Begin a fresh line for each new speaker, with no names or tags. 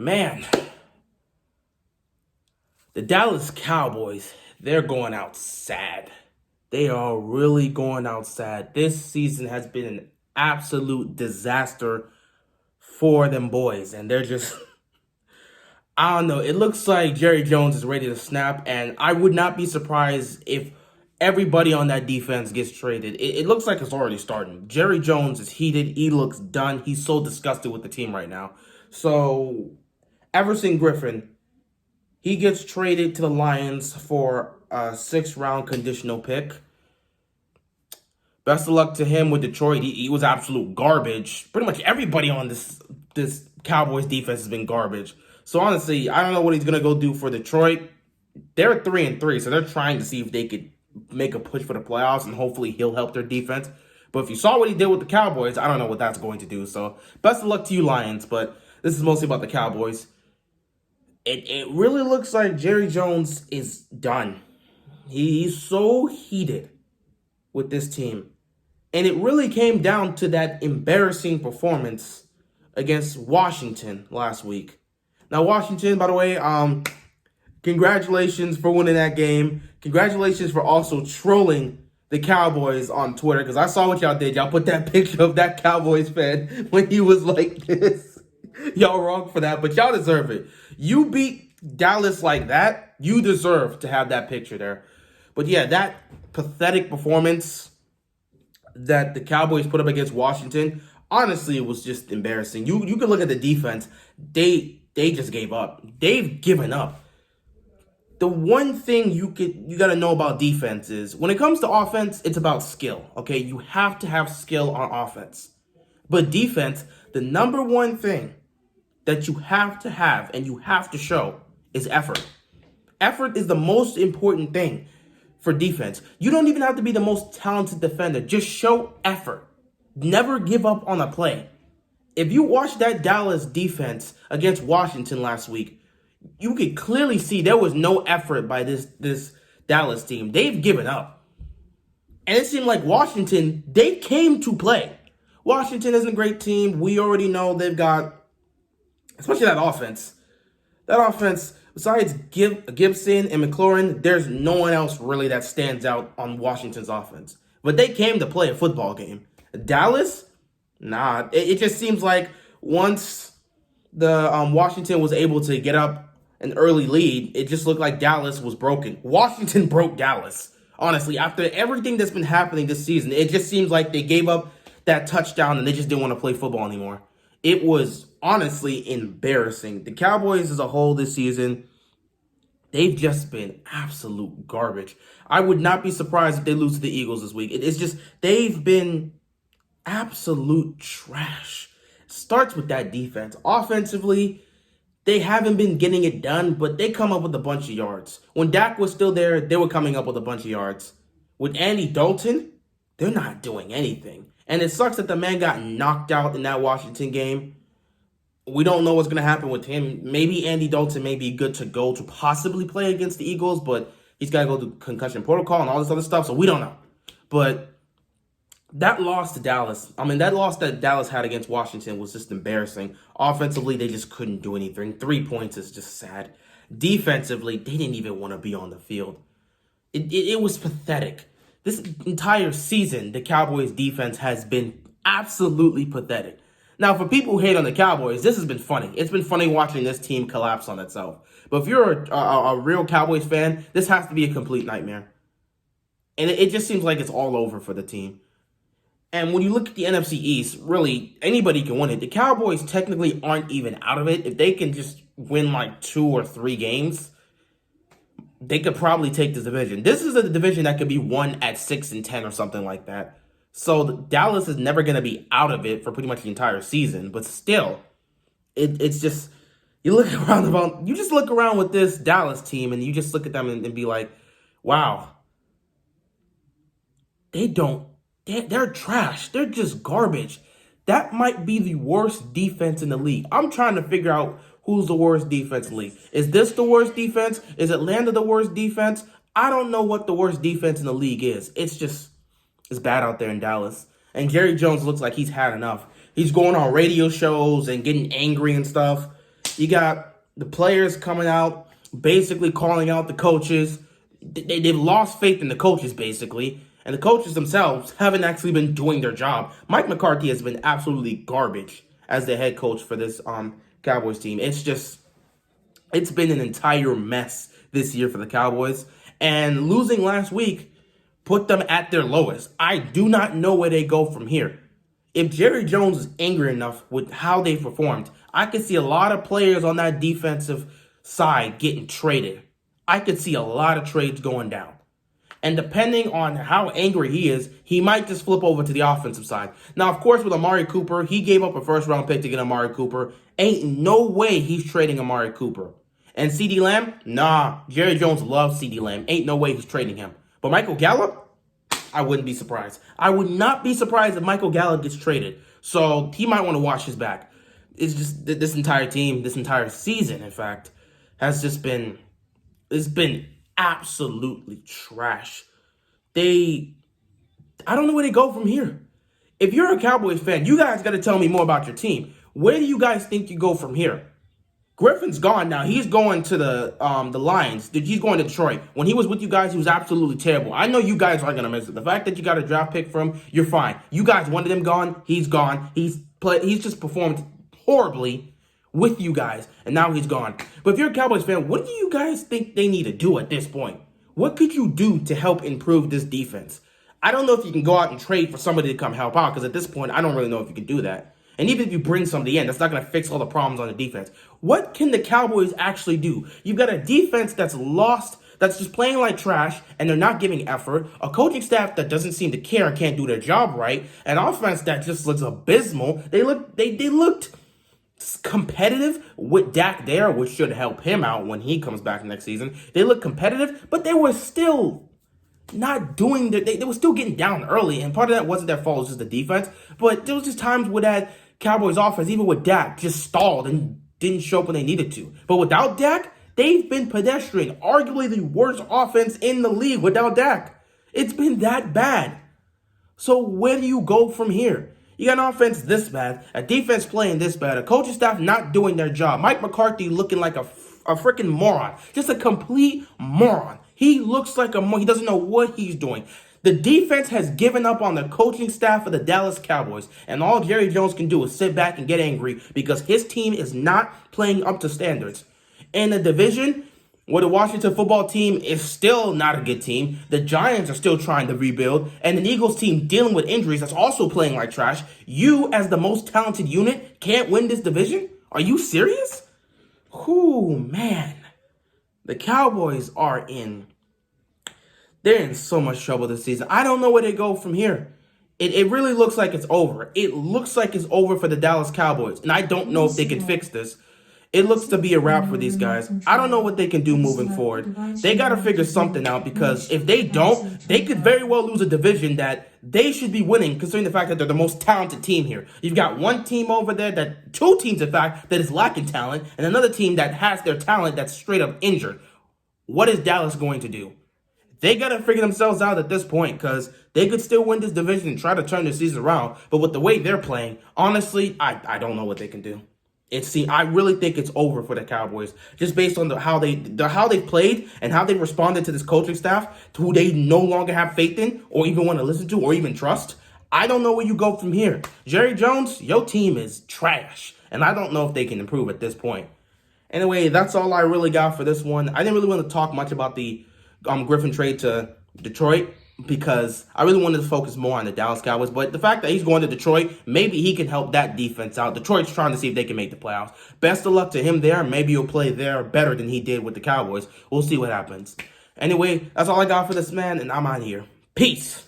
Man, the Dallas Cowboys, they're going out sad. They are really going out sad. This season has been an absolute disaster for them boys. And they're just, I don't know. It looks like Jerry Jones is ready to snap. And I would not be surprised if everybody on that defense gets traded. It looks like it's already starting. Jerry Jones is heated. He looks done. He's so disgusted with the team right now. So, Everson Griffen, he gets traded to the Lions for a 6th-round conditional pick. Best of luck to him with Detroit. He was absolute garbage. Pretty much everybody on this Cowboys defense has been garbage. So honestly, I don't know what he's gonna go do for Detroit. They're 3-3, so they're trying to see if they could make a push for the playoffs, and hopefully he'll help their defense. But if you saw what he did with the Cowboys, I don't know what that's going to do. So best of luck to you, Lions. But this is mostly about the Cowboys. It really looks like Jerry Jones is done. He's so heated with this team. And it really came down to that embarrassing performance against Washington last week. Now, Washington, by the way, congratulations for winning that game. Congratulations for also trolling the Cowboys on Twitter, because I saw what y'all did. Y'all put that picture of that Cowboys fan when he was like this. Y'all wrong for that, but y'all deserve it. You beat Dallas like that, you deserve to have that picture there. But yeah, that pathetic performance that the Cowboys put up against Washington, honestly, it was just embarrassing. You can look at the defense. They just gave up. They've given up. The one thing you got to know about defense is when it comes to offense, it's about skill. Okay, you have to have skill on offense. But defense, the number one thing that you have to have and you have to show is effort. Effort is the most important thing for defense. You don't even have to be the most talented defender. Just show effort. Never give up on a play. If you watch that Dallas defense against Washington last week, you could clearly see there was no effort by this Dallas team. They've given up. And it seemed like Washington, they came to play. Washington isn't a great team. We already know they've got, especially that offense. That offense, besides Gibson and McLaurin, there's no one else really that stands out on Washington's offense. But they came to play a football game. Dallas, nah. It just seems like once the Washington was able to get up an early lead, it just looked like Dallas was broken. Washington broke Dallas. Honestly, after everything that's been happening this season, it just seems like they gave up that touchdown and they just didn't want to play football anymore. It was honestly embarrassing. The Cowboys as a whole this season, they've just been absolute garbage. I would not be surprised if they lose to the Eagles this week. It's just, they've been absolute trash. Starts with that defense. Offensively, they haven't been getting it done, but they come up with a bunch of yards. When Dak was still there, they were coming up with a bunch of yards. With Andy Dalton, they're not doing anything. And it sucks that the man got knocked out in that Washington game. We don't know what's going to happen with him. Maybe Andy Dalton may be good to go to possibly play against the Eagles, but he's got to go to concussion protocol and all this other stuff, so we don't know. But that loss to Dallas, that loss that Dallas had against Washington was just embarrassing. Offensively, they just couldn't do anything. 3 points is just sad. Defensively, they didn't even want to be on the field. It was pathetic. This entire season, the Cowboys' defense has been absolutely pathetic. Now, for people who hate on the Cowboys, this has been funny. It's been funny watching this team collapse on itself. But if you're a real Cowboys fan, this has to be a complete nightmare. And it just seems like it's all over for the team. And when you look at the NFC East, really, anybody can win it. The Cowboys technically aren't even out of it. If they can just win like 2 or 3 games, they could probably take this division. This is a division that could be won at 6-10 or something like that. So Dallas is never going to be out of it for pretty much the entire season. But still, it's just, you just look around with this Dallas team and you just look at them and be like, wow, they're trash. They're just garbage. That might be the worst defense in the league. I'm trying to figure out who's the worst defense in the league. Is this the worst defense? Is Atlanta the worst defense? I don't know what the worst defense in the league is. It's bad out there in Dallas. And Jerry Jones looks like he's had enough. He's going on radio shows and getting angry and stuff. You got the players coming out, basically calling out the coaches. They've lost faith in the coaches, basically. And the coaches themselves haven't actually been doing their job. Mike McCarthy has been absolutely garbage as the head coach for this Cowboys team. It's been an entire mess this year for the Cowboys. And losing last week put them at their lowest. I do not know where they go from here. If Jerry Jones is angry enough with how they performed, I could see a lot of players on that defensive side getting traded. I could see a lot of trades going down. And depending on how angry he is, he might just flip over to the offensive side. Now, of course, with Amari Cooper, he gave up a first-round pick to get Amari Cooper. Ain't no way he's trading Amari Cooper. And CeeDee Lamb? Nah, Jerry Jones loves CeeDee Lamb. Ain't no way he's trading him. But Michael Gallup? I wouldn't be surprised. I would not be surprised if Michael Gallup gets traded. So he might want to watch his back. It's just this entire team, this entire season, in fact, has just been, it's been absolutely trash. I don't know where they go from here. If you're a Cowboys fan, you guys got to tell me more about your team. Where do you guys think you go from here? Griffen's gone now. He's going to the Lions. He's going to Detroit. When he was with you guys, he was absolutely terrible. I know you guys aren't going to miss it. The fact that you got a draft pick from him, you're fine. You guys wanted him gone. He's gone. He's just performed horribly with you guys, and now he's gone. But if you're a Cowboys fan, what do you guys think they need to do at this point? What could you do to help improve this defense? I don't know if you can go out and trade for somebody to come help out, because at this point, I don't really know if you can do that. And even if you bring somebody in, that's not going to fix all the problems on the defense. What can the Cowboys actually do? You've got a defense that's lost, that's just playing like trash, and they're not giving effort. A coaching staff that doesn't seem to care and can't do their job right. An offense that just looks abysmal. They looked competitive with Dak there, which should help him out when he comes back next season. They looked competitive, but they were still not doing they were still getting down early, and part of that wasn't their fault, it was just the defense. But there was just times where that Cowboys offense, even with Dak, just stalled and didn't show up when they needed to. But without Dak, they've been pedestrian, arguably the worst offense in the league without Dak. It's been that bad. So where do you go from here? You got an offense this bad, a defense playing this bad, a coaching staff not doing their job, Mike McCarthy looking like a freaking moron, just a complete moron. He looks like he doesn't know what he's doing. The defense has given up on the coaching staff of the Dallas Cowboys, and all Jerry Jones can do is sit back and get angry because his team is not playing up to standards. In the division, where the Washington football team is still not a good team, the Giants are still trying to rebuild, and the Eagles team dealing with injuries that's also playing like trash, you as the most talented unit can't win this division? Are you serious? Whoo, man. The Cowboys they're in so much trouble this season. I don't know where they go from here. It really looks like it's over. It looks like it's over for the Dallas Cowboys, and I don't know if they can fix this. It looks to be a wrap for these guys. I don't know what they can do moving forward. They got to figure something out, because if they don't, they could very well lose a division that they should be winning, considering the fact that they're the most talented team here. You've got one team over there, two teams, in fact, that is lacking talent, and another team that has their talent that's straight up injured. What is Dallas going to do? They got to figure themselves out at this point, because they could still win this division and try to turn the season around. But with the way they're playing, honestly, I don't know what they can do. I really think it's over for the Cowboys, just based on how they played and how they responded to this coaching staff, who they no longer have faith in, or even want to listen to, or even trust. I don't know where you go from here. Jerry Jones, your team is trash, and I don't know if they can improve at this point. Anyway, that's all I really got for this one. I didn't really want to talk much about the Griffen trade to Detroit, because I really wanted to focus more on the Dallas Cowboys. But the fact that he's going to Detroit, maybe he can help that defense out. Detroit's trying to see if they can make the playoffs. Best of luck to him there. Maybe he'll play there better than he did with the Cowboys. We'll see what happens. Anyway, that's all I got for this man, and I'm out of here. Peace.